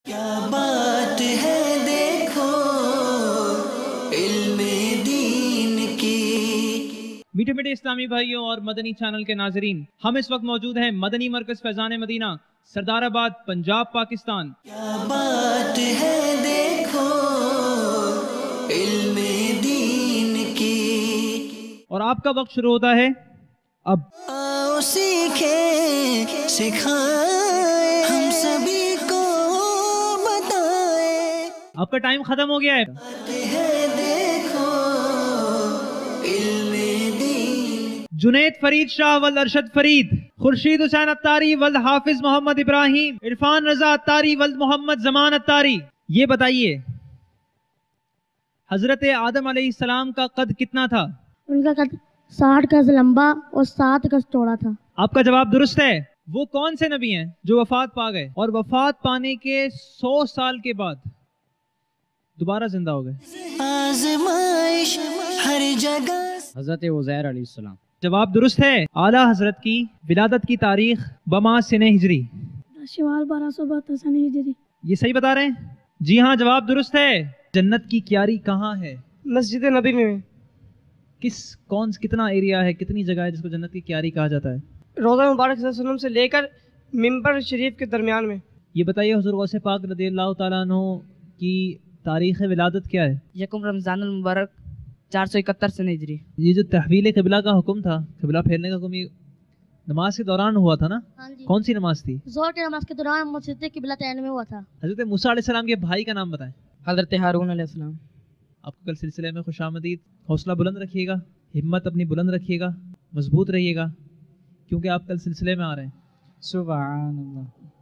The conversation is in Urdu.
کیا بات ہے دیکھو علم دین کی۔ میٹھے میٹھے اسلامی بھائیوں اور مدنی چینل کے ناظرین، ہم اس وقت موجود ہیں مدنی مرکز فیضان مدینہ، سردار آباد، پنجاب، پاکستان۔ کیا بات ہے دیکھو علم دین کی، اور آپ کا وقت شروع ہوتا ہے اب۔ آؤ سیکھیں سکھائیں ہم سبھی کو بتائیں، آپ کا ٹائم ختم ہو گیا ہے۔ بات ہے دیکھو علم دین۔ جنید فرید شاہ والارشد فرید، خورشید حسین اتاری والحافظ محمد ابراہیم، عرفان رضا اتاری والمحمد زمان اتاری، یہ بتائیے حضرت آدم علیہ السلام کا قد کتنا تھا؟ ان کا قد 60 گز لمبا اور 7 گز چوڑا تھا۔ آپ کا جواب درست ہے۔ وہ کون سے نبی ہیں جو وفات پا گئے اور وفات پانے کے 100 سال کے بعد دوبارہ زندہ ہو گئے؟ آزمائش ہر جگہ۔ حضرت عزیر علیہ السلام۔ جواب درست ہے۔ اعلیٰ حضرت کی ولادت کی تاریخ بماہ سنہ ہجری؟ شوال 1272 سنہ ہجری۔ یہ صحیح بتا رہے ہیں؟ جی ہاں، جواب درست ہے۔ جنت کی کیاری کہاں ہے؟ مسجد نبی میں۔ کتنا ایریا ہے، کتنی جگہ ہے جس کو جنت کی کیاری کہا جاتا ہے؟ روضہ مبارک صلی اللہ علیہ وسلم سے لے کر ممبر شریف کے درمیان میں۔ یہ بتائیے حضور غوث پاک رضی اللہ تعالیٰ عنہ کی تاریخ ولادت کیا ہے؟ یکم رمضان المبارک 471 سنہ ہجری۔ یہ جو تحویل قبلہ کا حکم تھا، قبلہ پھیرنے کا حکم، یہ نماز کے دوران ہوا تھا نا؟ ہاں جی، کون سی نماز تھی؟ ظہر کی نماز کے دوران مسجد قبلہ تعین میں ہوا تھا۔ حضرت موسیٰ علیہ السلام کے بھائی کا نام بتائیں۔ حضرت ہارون علیہ السلام۔ آپ کو کل سلسلے میں خوش آمدید۔ حوصلہ بلند رکھیے گا، ہمت اپنی بلند رکھیے گا، مضبوط رہیے گا، کیونکہ آپ کل سلسلے میں آ رہے ہیں۔ سبحان اللہ۔